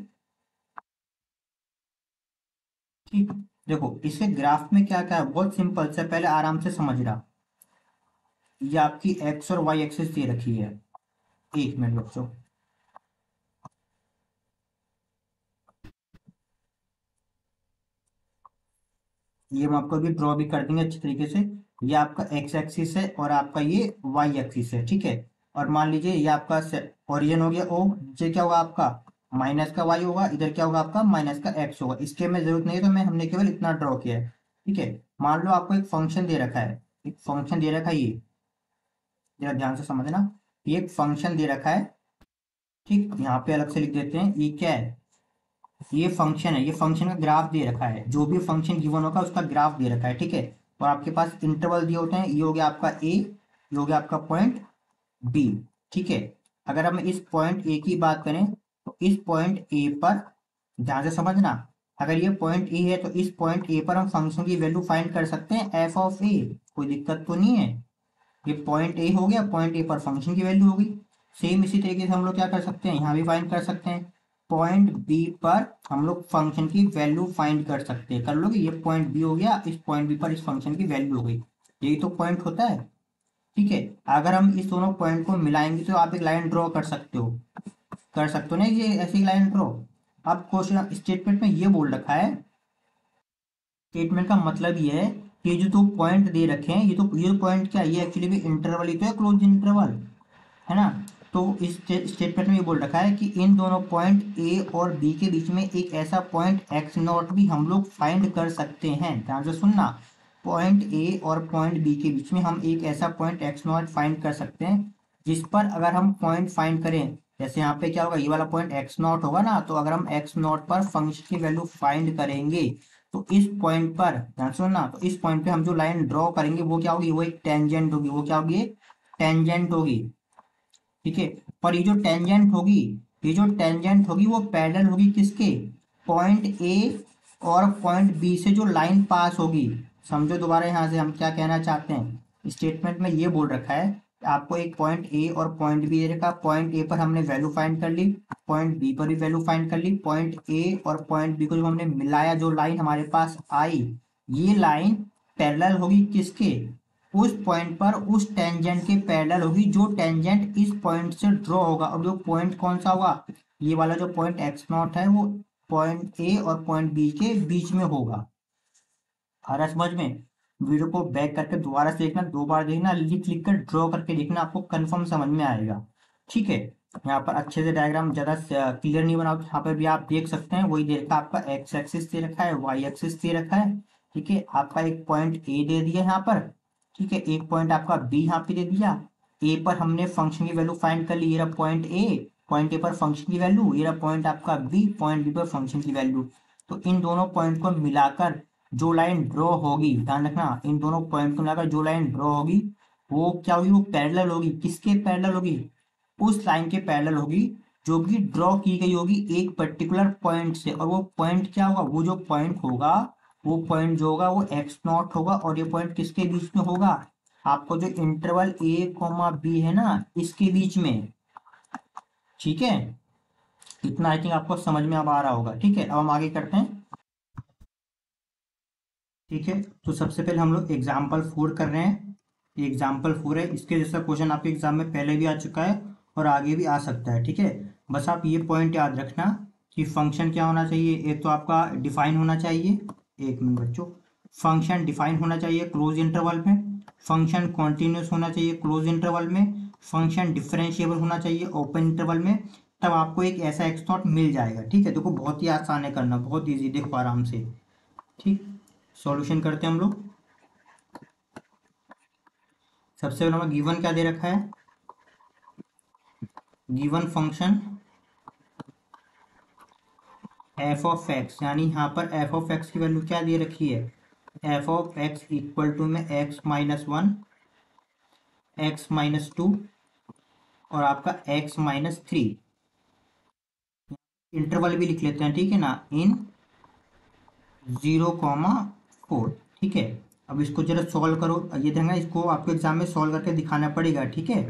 A: ठीक। देखो इसके ग्राफ में क्या क्या है, बहुत सिंपल से, पहले आराम से समझ रहा। ये आपकी एक्स और वाई एक्सिस दे रखी है, एक मिनट बच्चों, ये हम आपको अभी ड्रॉ भी कर देंगे अच्छी तरीके से। ये आपका एक्स एक्सिस है और आपका ये वाई एक्सिस है, ठीक है। और मान लीजिए ये आपका ओरिजिन हो गया ओ, नीचे क्या होगा आपका माइनस का वाई होगा, इधर क्या होगा आपका माइनस का एक्स होगा। इसके में जरूरत नहीं है, तो मैं हमने केवल इतना ड्रॉ किया है, ठीक है। मान लो आपको एक फंक्शन दे रखा है, एक फंक्शन दे रखा है, ये जरा ध्यान से समझना, ये एक फंक्शन दे रखा है, ठीक। यहाँ पे अलग से लिख देते हैं, ये क्या है, ये फंक्शन है, ये फंक्शन का ग्राफ दे रखा है, जो भी फंक्शन गिवन होगा उसका ग्राफ दे रखा है, ठीक है। और आपके पास इंटरवल दिए होते हैं, ये हो गया आपका ए, ये हो गया आपका पॉइंट बी, ठीक है। अगर हम इस पॉइंट ए की बात करें तो इस पॉइंट ए पर ध्यान से समझना, अगर ये पॉइंट ए है तो इस पॉइंट ए पर हम फंक्शन की वैल्यू फाइंड कर सकते हैं एफ ऑफ ए, कोई दिक्कत तो नहीं है। ये पॉइंट ए हो गया, पॉइंट ए पर फंक्शन की वैल्यू होगी। सेम इसी तरीके से हम लोग क्या कर सकते हैं, यहाँ भी फाइंड कर सकते हैं। पॉइंट बी पर हम लोग फंक्शन की वैल्यू फाइंड कर सकते हैं, कर लोगे। ये पॉइंट बी हो गया, इस पॉइंट बी पर इस फंक्शन की वैल्यू हो गई, यही तो पॉइंट होता है। ठीक है, अगर हम इस दोनों पॉइंट को मिलाएंगे तो आप एक लाइन ड्रॉ कर सकते हो, कर सकते हो ना ये ऐसी लाइन ड्रॉ। अब क्वेश्चन स्टेटमेंट में ये बोल रखा है, स्टेटमेंट का मतलब ये है कि जो दो पॉइंट दे रखे हैं, ये पॉइंट क्या है, ये एक्चुअली भी इंटरवल ही तो है, क्लोज इंटरवल है ना। तो इस स्टेटमेंट में ये बोल रखा है कि इन दोनों पॉइंट ए और बी के बीच में एक ऐसा पॉइंट एक्स नॉट भी हम लोग फाइंड कर सकते हैं। ध्यान से सुनना, पॉइंट ए और पॉइंट बी के बीच में हम एक ऐसा पॉइंट एक्स नॉट फाइंड कर सकते हैं जिस पर अगर हम पॉइंट फाइंड करें, जैसे यहाँ पे क्या होगा, ये वाला पॉइंट एक्स नॉट होगा ना, तो अगर हम एक्स नॉट पर फंक्शन की वैल्यू फाइंड करेंगे तो इस पॉइंट पर, ध्यान सुनना, तो इस पॉइंट पे हम जो लाइन ड्रॉ करेंगे वो क्या होगी, वो एक टेंजेंट होगी। वो क्या होगी, टेंजेंट होगी। ठीक है, पर ये जो टेंजेंट होगी वो पैरेलल होगी किसके, पॉइंट ए और पॉइंट बी से जो लाइन पास होगी। समझो दोबारा यहाँ से हम क्या कहना चाहते हैं, स्टेटमेंट में ये बोल रखा है आपको एक पॉइंट ए और पॉइंट बी दे रखा, पॉइंट ए पर हमने वैल्यू फाइंड कर ली, पॉइंट बी पर भी वैल्यू फाइंड कर ली। पॉइंट ए और पॉइंट बी को जब हमने मिलाया, जो लाइन हमारे पास आई, ये लाइन पैरेलल होगी किसके, उस पॉइंट पर उस टेंजेंट के पैरेलल होगी जो टेंजेंट इस पॉइंट से ड्रॉ होगा। और जो पॉइंट कौन सा होगा, ये वाला जो पॉइंट एक्स नॉट है वो पॉइंट ए और पॉइंट बी के बीच में होगा। आ रहा है समझ में। वीडियो को बैक करके दोबारा से देखना, दो बार देखना, लिख लिख कर ड्रॉ करके देखना, आपको कंफर्म समझ में आएगा। ठीक है, यहाँ पर अच्छे से डायग्राम ज्यादा क्लियर नहीं बनाओ, यहाँ पर भी आप देख सकते हैं, वही दे रखा है आपका, एक्स एक्सिस दे रखा है, वाई एक्सिस दे रखा है। ठीक है, आपका एक पॉइंट ए दे दिया यहाँ पर। ठीक है, एक पॉइंट आपका बी यहाँ पे दे दिया। ए पर हमने फंक्शन की वैल्यू फाइंड कर ली, ये रहा पॉइंट ए, पॉइंट ए पर फंक्शन की वैल्यू, ये रहा पॉइंट आपका बी, पॉइंट बी पर फंक्शन की वैल्यू। तो इन दोनों पॉइंट को मिलाकर जो लाइन ड्रॉ होगी, ध्यान रखना, इन दोनों पॉइंट को मिलाकर जो लाइन ड्रॉ होगी वो क्या होगी, वो पैरेलल होगी। किसके पैरेलल होगी, उस लाइन के पैरेलल होगी जो कि ड्रॉ की गई होगी एक पर्टिकुलर पॉइंट से। और वो पॉइंट क्या होगा, वो जो पॉइंट होगा, वो पॉइंट जो होगा वो एक्स नॉट होगा। और ये पॉइंट किसके बीच में होगा, आपको जो इंटरवल ए कोमा बी है ना, इसके बीच में। ठीक है, इतना आई थिंक आपको समझ में अब आ रहा होगा। ठीक है, अब हम आगे करते हैं। ठीक है, तो सबसे पहले हम लोग एग्जाम्पल 4 कर रहे हैं। ये एग्जाम्पल 4 है, इसके जैसा क्वेश्चन आपके एग्जाम में पहले भी आ चुका है और आगे भी आ सकता है। ठीक है, बस आप ये पॉइंट याद रखना कि फंक्शन क्या होना चाहिए, एक तो आपका डिफाइन होना चाहिए, एक मिनट बच्चों, फंक्शन डिफाइन होना चाहिए क्लोज इंटरवल में, फंक्शन कॉन्टिन्यूस होना चाहिए क्लोज इंटरवल में, फंक्शन डिफरेंशिएबल होना चाहिए ओपन इंटरवल में। तब आपको एक ऐसा एक्स नॉट मिल जाएगा। ठीक है, देखो बहुत ही आसान है करना, बहुत ईजी, देखो आराम से। ठीक, सॉल्यूशन करते हैं हम लोग। सबसे पहले हमें गिवन क्या दे रखा है, given function f of x, यानी यहाँ पर एफ ऑफ एक्स की वैल्यू क्या दे रखी है, f of x equal to में x minus one, x minus two और आपका एक्स माइनस थ्री। इंटरवल भी लिख लेते हैं, ठीक है ना, इन 0,4। ठीक है, अब इसको जरा सॉल्व करो, ये देखना, इसको आपको एग्जाम में सॉल्व करके दिखाना पड़ेगा। ठीक है,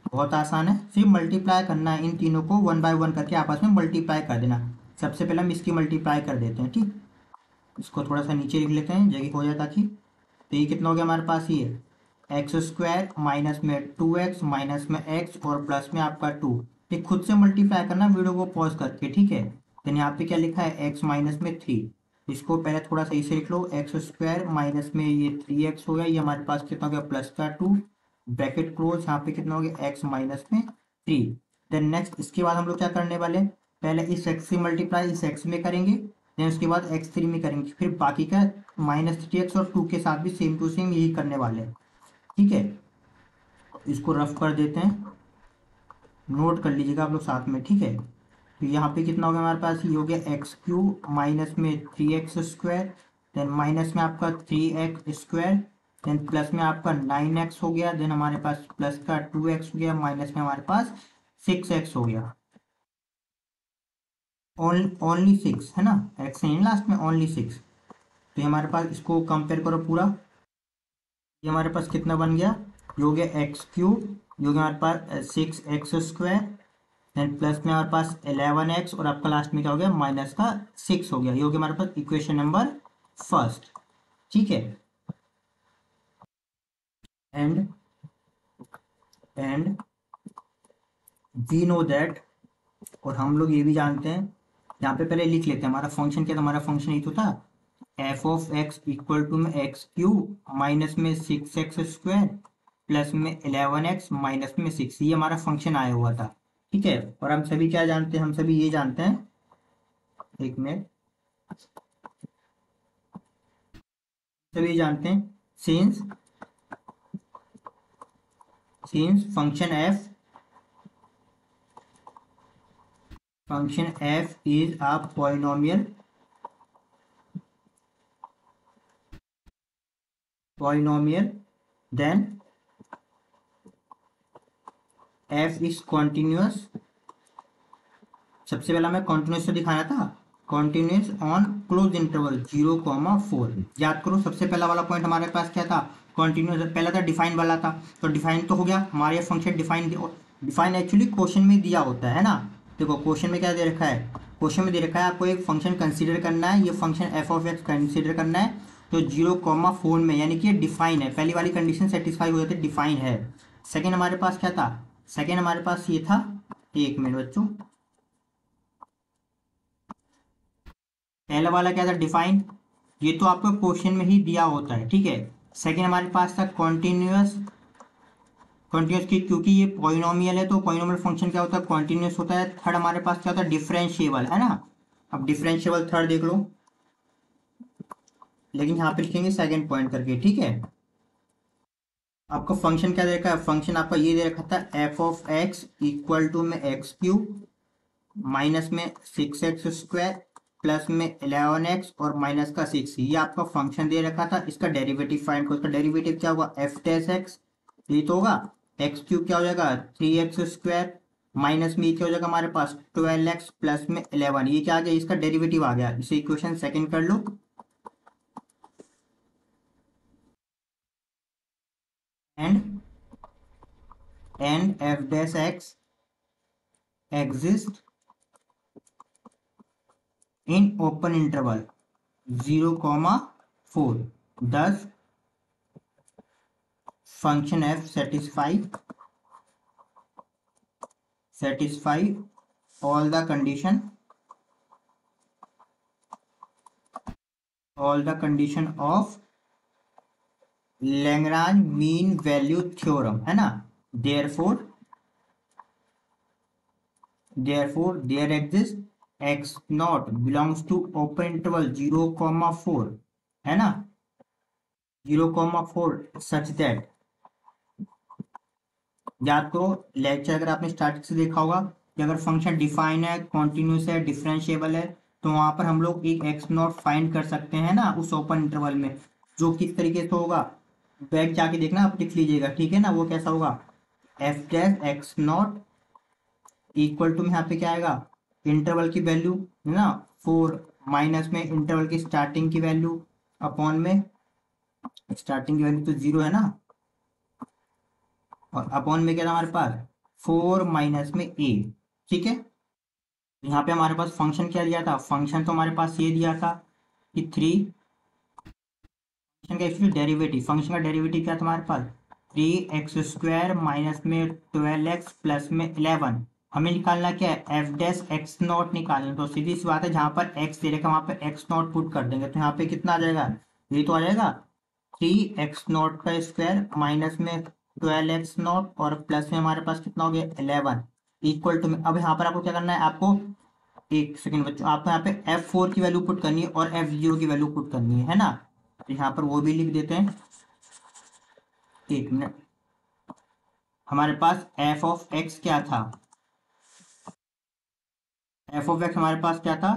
A: बहुत आसान है, सिर्फ मल्टीप्लाई करना है, इन तीनों को वन बाय वन करके आपस में मल्टीप्लाई कर देना। सबसे पहले हम इसकी मल्टीप्लाई कर देते हैं। ठीक, इसको थोड़ा सा नीचे लिख लेते हैं, जगह हो जाए ताकि। तो ये कितना हो गया हमारे पास, ये एक्स स्क्वायर माइनस में 2x माइनस में x और प्लस में आपका 2। ये खुद से मल्टीप्लाई करना वीडियो को पॉज करके। ठीक है, देन यहाँ पे क्या लिखा है, x माइनस में 3। इसको पहले थोड़ा सही से लिख लो, एक्स स्क्वायर माइनस में ये 3x हो गया, ये हमारे पास कितना हो गया, प्लस का 2, ब्रैकेट क्लोज, यहाँ पे कितना हो गया, x माइनस में 3। देन नेक्स्ट, इसके बाद हम लोग क्या करने वाले हैं, पहले इस x से मल्टीप्लाई इस x में करेंगे, देन उसके बाद x3 में करेंगे, फिर बाकी का माइनस 3x और 2 के साथ भी सेम टू सेम यही करने वाले हैं। ठीक है, इसको रफ कर देते हैं, नोट कर लीजिएगा आप लोग साथ में। ठीक है, तो यहाँ पे कितना हो गया हमारे पास, ये हो गया एक्स क्यूब माइनस में 3x स्क्वायर, देन माइनस में आपका 3x स्क्वायर, देन प्लस में आपका 9x हो गया, देन हमारे पास प्लस का 2x हो गया, माइनस में हमारे पास 6x हो गया, ओनली 6 है ना, x नहीं लास्ट में, ओनली 6। तो ये हमारे पास, इसको कंपेयर करो पूरा, ये हमारे पास कितना बन गया, ये हो गया एक्स क्यूब, ये हो गया हमारे पास 6x² देन प्लस में हमारे पास 11x और आपका लास्ट में क्या हो गया, माइनस का 6 हो गया। ये हो गया हमारे पास इक्वेशन नंबर फर्स्ट। ठीक है, and and we know that, और हम लोग ये भी जानते हैं, यहाँ पे पहले लिख लेते हैं हमारा फंक्शन क्या था। हमारा फंक्शन ये तो था F of x equal to में एक्स क्यूब माइनस में 6x² प्लस में 11x माइनस में 6, ये हमारा फंक्शन आया हुआ था। ठीक है, और हम सभी क्या जानते हैं, हम सभी ये जानते हैं, एक मिनट, सभी जानते हैं, since since function F is a polynomial, then f is continuous। सबसे पहला मैं कॉन्टिन्यूस तो दिखाया था, कॉन्टिन्यूस ऑन क्लोज इंटरवल 0,4। याद करो सबसे पहला वाला पॉइंट हमारे पास क्या था, कॉन्टिन्यूस, पहला था डिफाइन वाला था, तो डिफाइन तो हो गया हमारे फंक्शन डिफाइन एक्चुअली क्वेश्चन में दिया होता है ना। देखो क्वेश्चन में क्या दे रखा है, क्वेश्चन में दे रखा है आपको एक फंक्शन कंसीडर करना है, ये function f of x consider करना है, तो 0,4 में, यानी कि ये डिफाइन है, पहली वाली कंडीशन सेटिस्फाई हो जाती है, डिफाइन है। सेकेंड हमारे पास क्या था, सेकेंड हमारे पास ये था, एक मिनट बच्चों, पहला वाला क्या था, डिफाइन, ये तो आपको क्वेश्चन में ही दिया होता है। ठीक है, सेकेंड हमारे पास था कॉन्टिन्यूस, कॉन्टिन्यूस की, क्योंकि ये पॉलिनोमियल है तो पॉलिनोमियल फंक्शन क्या होता है, कॉन्टिन्यूस होता है। थर्ड हमारे पास क्या होता है, डिफरेंशिएबल, है ना। अब डिफरेंशिएबल थर्ड देख लो, लेकिन यहाँ पे लिखेंगे सेकेंड पॉइंट करके। ठीक है, आपका फंक्शन क्या दे रखा है, फंक्शन आपका ये दे रखा था F of x equal to में एक्स क्यूब माइनस में 6x² प्लस में 11x और माइनस का 6, ये आपका फंक्शन दे रखा था। इसका डेरिवेटिव फाइंड करो, इसका डेरिवेटिव क्या होगा, एफ डैश एक्स, ये तो होगा एक्स क्यूब क्या हो जाएगा 3x² माइनस में ये क्या हो जाएगा हमारे पास 12x प्लस में 11, ये क्या आ गया, इसका डेरिवेटिव आ गया। इसे इक्वेशन सेकंड कर लो, and f dash x exist in open interval 0,4, thus function f satisfy all the condition of Lagrange mean value theorem, है ना। therefore there exists x naught belongs to open interval 0,4, है ना, 0,4 such that, याद करो lecture अगर आपने starting से देखा होगा कि अगर फंक्शन डिफाइन है, कॉन्टिन्यूस है, डिफरेंशिएबल है, तो वहां पर हम लोग एक एक्स नॉट फाइंड कर सकते हैं ना उस ओपन इंटरवल में, जो किस तरीके से होगा, बैक जाके देखना, आप लिख लीजिएगा। ठीक है ना, वो कैसा होगा, F dash x not equal to में यहाँ पे क्या आएगा, इंटरवल की वैल्यू है ना 4 माइनस में इंटरवल की स्टार्टिंग की वैल्यू अपॉन में, स्टार्टिंग की वैल्यू तो 0 है ना, और अपॉन में क्या था हमारे पास 4 माइनस में ए। ठीक है, यहाँ पे हमारे पास फंक्शन क्या दिया था, फंक्शन तो हमारे पास ये दिया था कि 3, फंक्शन का एक्चुअली डेरिवेटिव, फंक्शन का डेरिवेटिव क्या था हमारे पास 3x² माइनस में 12x प्लस में 11, हमें निकालना क्या है, एफ डैश एक्स नॉट निकालना। तो सीधी सी बात है, जहां पर x दे रखा वहां पर एक्स नॉट पुट कर देंगे, तो यहाँ पे कितना आ जाएगा, ये तो आ जाएगा 3x0 का स्क्वायर माइनस में 12x0 और प्लस में हमारे पास कितना हो गया 11 इक्वल टू में। अब यहाँ पर आपको क्या करना है, आपको एक सेकंड बच्चों, आपको यहाँ पे F4 की वैल्यू पुट करनी है और F0 की वैल्यू पुट करनी है ना। तो यहाँ पर वो भी लिख देते हैं, एक मिनट, हमारे पास एफ ऑफ एक्स क्या था, एफ ऑफ एक्स हमारे पास क्या था,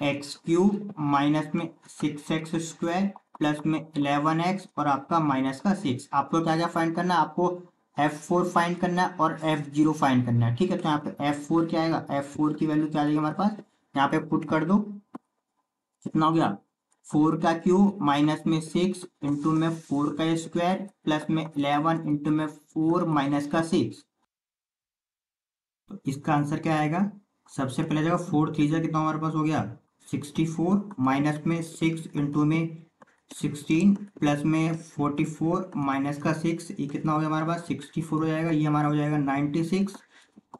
A: एक्स क्यूब माइनस में 6x² प्लस में 11x और आपका माइनस का 6। आपको क्या क्या फाइंड करना है, आपको F4 फाइंड करना है और F0 फाइंड करना है। ठीक है, तो यहाँ पे F4 क्या आएगा, F4 की वैल्यू क्या आ जाएगी हमारे पास, यहाँ पे पुट कर दो। कितना हो गया, 4 का क्यूब माइनस में 6 इंटू में 4 का स्क्वायर प्लस में 11 इंटू में 4 माइनस का 6। तो इसका आंसर क्या आएगा, सबसे पहले जगह 4 3 कितना हमारे पास हो गया 64 माइनस में 6 इंटू में 16 प्लस में 44 माइनस का 6, ये कितना हो गया हमारे पास 64 हो जाएगा। ये हमारा हो जाएगा 96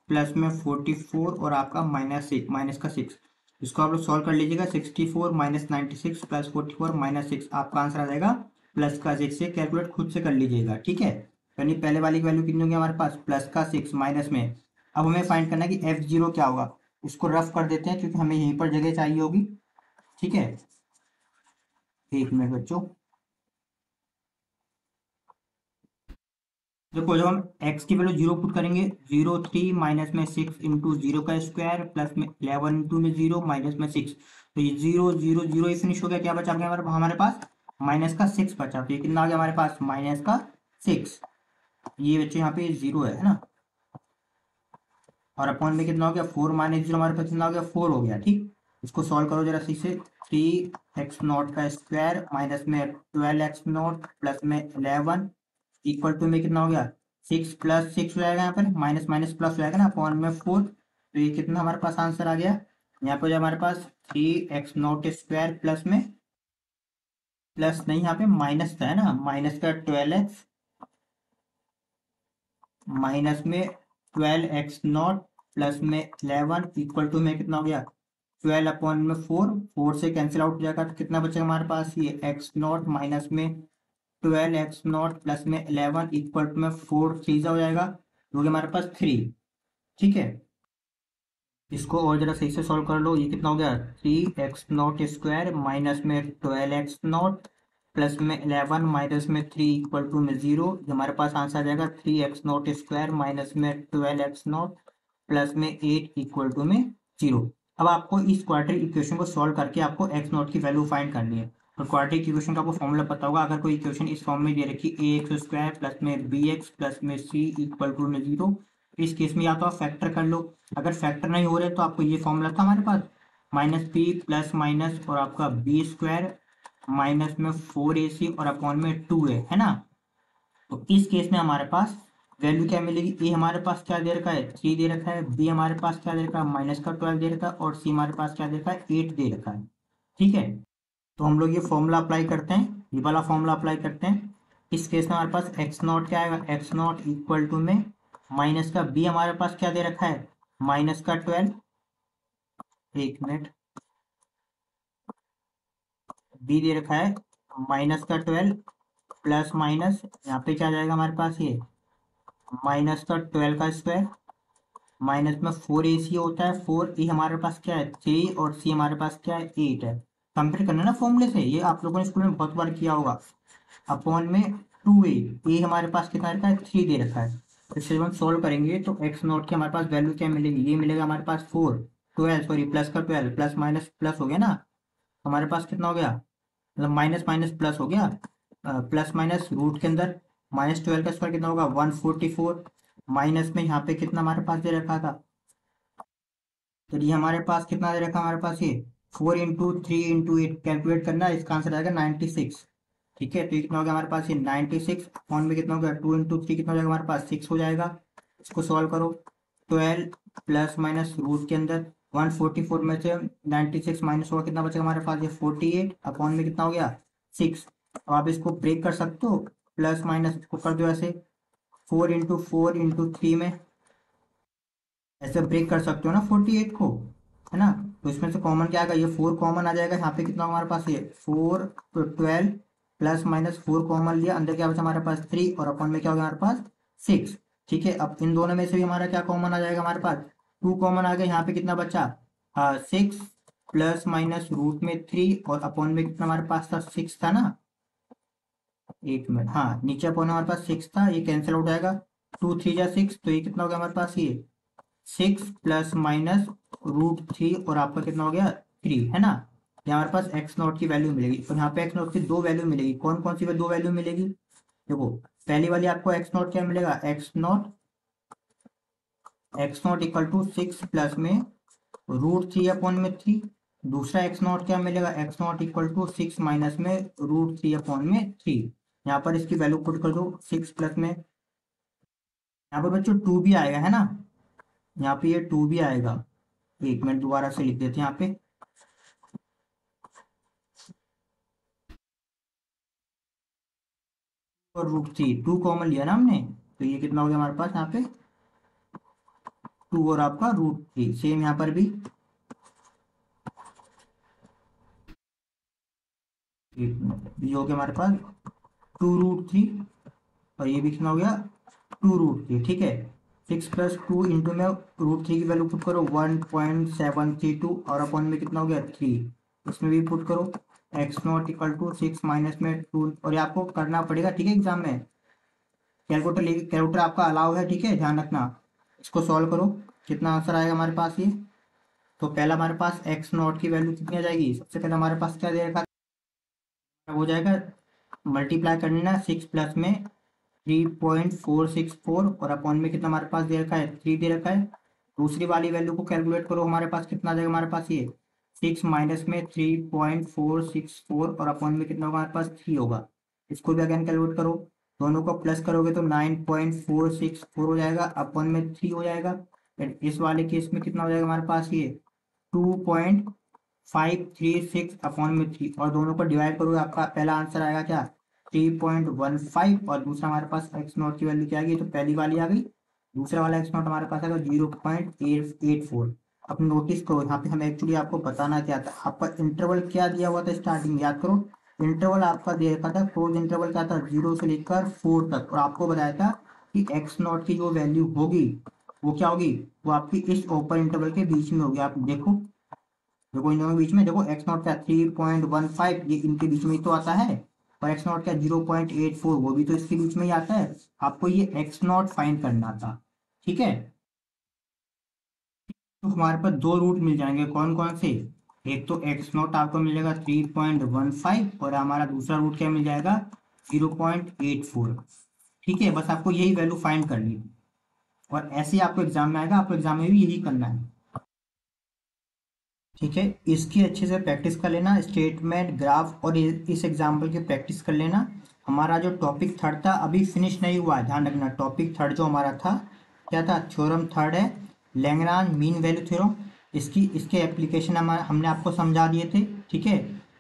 A: प्लस में 44 और आपका माइनस का 6। इसको आप लोग सॉल्व कर लीजिएगा। 64 माइनस 96 प्लस 44 माइनस 6, आपका आंसर आ जाएगा प्लस का 6 से। कैलकुलेट खुद से कर लीजिएगा। ठीक है, यानी पहले वाली की वैल्यू कितनी होगी हमारे पास, प्लस का 6 माइनस में। अब हमें फाइंड करना है कि F0 क्या होगा। इसको रफ कर देते हैं क्योंकि हमें यहीं पर जगह चाहिए होगी। ठीक है, एक मिनट बच्चों। देखो जब हम x की वैल्यू 0 पुट करेंगे, 0 3 माइनस में 6 इंटू 0 का स्क्वायर प्लस में 11 इंटू में 0 माइनस में 6, तो ये 0 0 0 ही फिनिश हो गया। क्या बचा हमारे पास माइनस का 6 बचा। तो ये कितना आ गया हमारे पास माइनस का 6। ये बच्चे यहाँ पे 0 है ना, और अपॉन में कितना हो गया 4 माइनस 0 हमारे पास कितना हो गया 4 हो गया। ठीक, इसको सॉल्व करो जरा सही से। 3x0 का स्क्वायर माइनस में 12x0 प्लस में 11 इक्वल टू में कितना हो गया 6 प्लस 6 हो जाएगा, यहाँ पर माइनस माइनस प्लस हो जाएगा ना, अपॉन में 4। तो ये कितना हमारे पास आंसर आ गया, यहाँ पे जो हमारे पास 3x0 स्क्वायर प्लस में, प्लस नहीं यहाँ पे माइनस था है ना, माइनस का 12x माइनस में 12x0 प्लस में 11 इक्वल टू में कितना हो गया 12 अपॉन में 4, 4 से कैंसिल आउट हो जाएगा। तो कितना बचेगा हमारे पास, ये x0 माइनस में 12x0 प्लस में 11 इक्वल टू में 4 3 हो जाएगा, जो कि हमारे पास 3। ठीक है, इसको और जरा सही से सॉल्व कर लो। ये कितना हो गया 3x0 स्क्वायर माइनस में 12x0 प्लस में 11 माइनस में 3 इक्वल टू में 0। हमारे पास आंसर आ जाएगा 3x0 स्क्वायर माइनस में 12x0 प्लस में 8 इक्वल टू में 0। अब आपको इस क्वाड्रेटिक इक्वेशन को सॉल्व करके आपको x0 की वैल्यू फाइंड करनी है। और क्वाड्रेटिक इक्वेशन का आपको फॉर्मूला पता होगा। अगर कोई इक्वेशन इस फॉर्म में दे रखी ax स्क्वायर प्लस में bx प्लस में c इक्वल टू में 0, इस केस में या तो आप फैक्टर कर लो। अगर फैक्टर नहीं हो रहे तो आपको ये फॉर्मूला था हमारे पास, माइनस पी प्लस माइनस और आपका बी स्क्वायर माइनस में 4ac और अपॉन में 2a है ना। तो इस केस में हमारे पास वैल्यू क्या मिलेगी, ए हमारे पास क्या दे रखा है 3 दे रखा है, बी हमारे पास क्या दे रखा है माइनस का 12 दे रखा है, और सी हमारे पास क्या दे रखा है 8 दे रखा है। ठीक है, तो हम लोग ये फॉर्मूला अप्लाई करते हैं, ये वाला फॉर्मूला अप्लाई करते हैं। इस केस में हमारे पास x0 क्या आएगा, x0 इक्वल टू में माइनस का b हमारे पास क्या दे रखा है माइनस का 12, एक मिनट, b दे रखा है माइनस का 12 प्लस माइनस यहाँ पे क्या जाएगा हमारे पास ये माइनस का 12 का स्क्वायर माइनस में 4ac होता है, 4a हमारे पास क्या है 3 और c हमारे पास क्या है 8 है। कंपेयर करना ना फॉर्मूले से, ये आप लोगों ने स्कूल में बहुत बार किया होगा। अपॉन में 2a, a हमारे पास कितना रखा है 3 दे रखा है। तो इसे जब हम सॉल्व करेंगे तो x0 की हमारे पास वैल्यू क्या मिलेगी, ये मिलेगा हमारे पास 4 12 सॉरी प्लस का 12 प्लस माइनस प्लस हो गया ना, हमारे पास कितना हो गया मतलब माइनस माइनस प्लस हो गया, प्लस माइनस रूट के अंदर -12 का स्क्वायर कितना होगा 144, माइनस में यहाँ पे कितना हमारे पास दे रखा था, तो ये हमारे पास कितना दे रखा हमारे पास ये 4 इंटू 3 इंटू 8 कैलकुलेट करना है, इसका आंसर आएगा 96। ठीक है, तो ये कितना हो गया हमारे पास ये 96 अपॉन में कितना हो गया 2 इंटू 3 कितना हो जाएगा हमारे पास 6 हो जाएगा। इसको सॉल्व करो, 12 प्लस माइनस रूट के अंदर 144 में से 96 माइनस होगा कितना बचेगा हमारे पास ये 48 अपॉन में कितना हो गया 6। अब आप इसको ब्रेक कर सकते हो, प्लस माइनस इसको कर दो ऐसे 4 इंटू 3 में ऐसे ब्रेक कर सकते हो ना 48 को, है ना। तो इसमें से कॉमन क्या आएगा, ये 4 कॉमन आ जाएगा, यहाँ पे कितना हमारे पास ये 4 तो 12 प्लस माइनस 4 कॉमन लिया, अंदर क्या बचा हमारे पास 3 और अपॉन में क्या होगा हमारे पास 6। ठीक है, अब इन दोनों में से भी हमारा क्या कॉमन आ जाएगा हमारे पास 2 कॉमन आ गया, यहाँ पे कितना बचा 6 प्लस माइनस रूट में 3 और अपॉन में कितना हमारे पास था 6 था ना, एक मिनट, हाँ नीचे अपॉन हमारे पास 6 था, ये कैंसिल हो जाएगा 2 3 जा 6, तो ये कितना हो गया हमारे पास ये 6 प्लस माइनस √3 और आपका कितना हो गया 3 है ना। यहाँ हमारे पास x0 की वैल्यू मिलेगी, और यहाँ पे x0 की दो वैल्यू मिलेगी, कौन कौन सी दो वैल्यू मिलेगी देखो, पहली वाली आपको एक्स नॉट क्या मिलेगा, x not equal to 6 plus में √3/3। दूसरा एक्स नॉट क्या मिलेगा, x not equal to 6 minus में √3/3। यहाँ पर इसकी वैल्यू पुट कर दो, 6 प्लस में, यहाँ पर बच्चों 2 भी आएगा है ना, यहाँ पे ये 2 भी आएगा। एक मिनट दोबारा से लिख देते हैं यहाँ पे, और √3, 2 कॉमन लिया ना हमने, तो ये कितना हो गया हमारे पास यहाँ पे 2 और आपका √3। सेम यहाँ पर भी ये हो गया हमारे पास 2√3, और ये भी कितना हो गया 2√3। ठीक है, 6 प्लस 2 इंटू में √3 की वैल्यू पुट करो 1.732, और अपॉन में कितना हो गया 3, इसमें भी पुट करो x not equal to 6 minus में 2। और ये आपको करना पड़ेगा, ठीक है, एग्जाम में कैलकुलेटर लेके, कैलकुलेटर आपका अलाउ है, ठीक है, ध्यान रखना। इसको सॉल्व करो, कितना आंसर आएगा हमारे पास ये। तो पहला हमारे पास एक्स नॉट की वैल्यू कितनी आ जाएगी, सबसे पहले हमारे पास क्या दे रखा हो जाएगा, मल्टीप्लाई करना है 6 प्लस में 3.464, और अपॉन में कितना हमारे पास दे रखा है 3 दे रखा है। दूसरी वाली वैल्यू को कैलकुलेट करो, हमारे पास कितना आ जाएगा, हमारे पास ये 6 माइनस में 3.464, और अपॉन में कितना होगा हमारे पास 3 होगा। इसको भी अगेन कैलकुलेट करो, दोनों को प्लस करोगे तो 9.464 हो जाएगा, अपॉन में 3 हो जाएगा। इस वाले केस में कितना हो जाएगा हमारे पास ये 2.536 अपॉन में 3, और दोनों को डिवाइड करोगे, आपका पहला आंसर आएगा क्या 3.15, और दूसरा हमारे पास एक्स नॉट की वैल्यू क्या आ गई, तो पहली वाली आ गई, दूसरा वाला एक्स नॉट हमारे पास आएगा 0.884। अब नोटिस करो यहाँ पे हमें एक्चुअली आपको बताना क्या था, आपका इंटरवल क्या दिया हुआ था स्टार्टिंग, याद करो इंटरवल आपका दिया रखा था, क्लोज इंटरवल क्या था 0 से लेकर 4 तक, और आपको बताया था कि एक्स नॉट की जो वैल्यू होगी वो क्या होगी, वो आपकी इस ओपन इंटरवल के बीच में होगी। आप देखो, देखो इन दोनों के बीच में, देखो एक्स नॉट क्या 3.15, ये इनके बीच में ही तो आता है, और एक्स नॉट क्या 0.84, वो भी तो इसके बीच में ही आता है। आपको ये एक्स नॉट फाइंड करना था, ठीक है। तो हमारे पास दो रूट मिल जाएंगे, कौन कौन से, एक तो एक्स नॉट आपको मिलेगा 3.15, और हमारा दूसरा रूट क्या मिल जाएगा 0.84। ठीक है, बस आपको यही वैल्यू फाइंड करनी है, और ऐसे ही आपको एग्जाम में आएगा, आपको एग्जाम में भी यही करना है। ठीक है, इसकी अच्छे से प्रैक्टिस कर लेना, स्टेटमेंट ग्राफ और इस एग्जाम्पल की प्रैक्टिस कर लेना। हमारा जो टॉपिक थर्ड था अभी फिनिश नहीं हुआ है, ध्यान रखना। टॉपिक थर्ड जो हमारा था क्या था, थ्योरम थर्ड है लैग्रांज मीन वैल्यू थ्योरम। इसके एप्लीकेशन हमने आपको समझा दिए थे, ठीक है,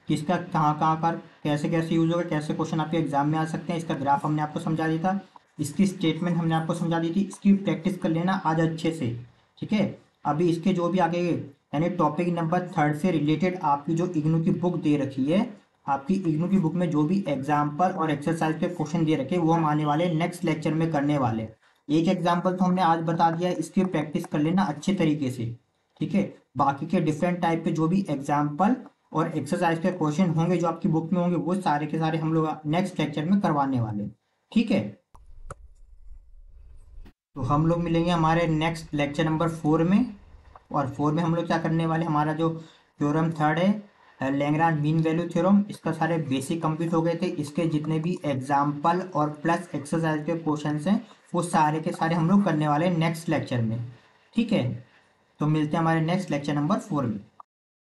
A: कि इसका कहाँ कहाँ पर कैसे कैसे यूज होगा, कैसे क्वेश्चन आपके एग्जाम में आ सकते हैं। इसका ग्राफ हमने आपको समझा दिया था, इसकी स्टेटमेंट हमने आपको समझा दी थी। इसकी प्रैक्टिस कर लेना आज अच्छे से, ठीक है। अभी इसके जो भी आगे यानी टॉपिक नंबर थर्ड से रिलेटेड आपकी जो इग्नू की बुक दे रखी है, आपकी इग्नू की बुक में जो भी एग्जाम्पल और एक्सरसाइज के क्वेश्चन दे रखे वो हम आने वाले नेक्स्ट लेक्चर में करने वाले। एक एग्जाम्पल तो हमने आज बता दिया, इसकी प्रैक्टिस कर लेना अच्छे तरीके से, ठीक है। बाकी के डिफरेंट टाइप के जो भी एग्जाम्पल और एक्सरसाइज के क्वेश्चन होंगे जो आपकी बुक में होंगे, वो सारे के सारे हम लोग नेक्स्ट लेक्चर में करवाने वाले, ठीक है। तो हम लोग मिलेंगे हमारे नेक्स्ट लेक्चर नंबर 4 में, और 4 में हम लोग क्या करने वाले, हमारा जो थ्योरम थर्ड है लैग्रांज मीन वैल्यू थ्योरम, इसका सारे बेसिक कंप्लीट हो गए थे। इसके जितने भी एग्जाम्पल और प्लस एक्सरसाइज के क्वेश्चंस हैं वो सारे के सारे हम लोग करने वाले हैं नेक्स्ट लेक्चर में, ठीक है। तो मिलते हैं हमारे नेक्स्ट लेक्चर नंबर 4 में।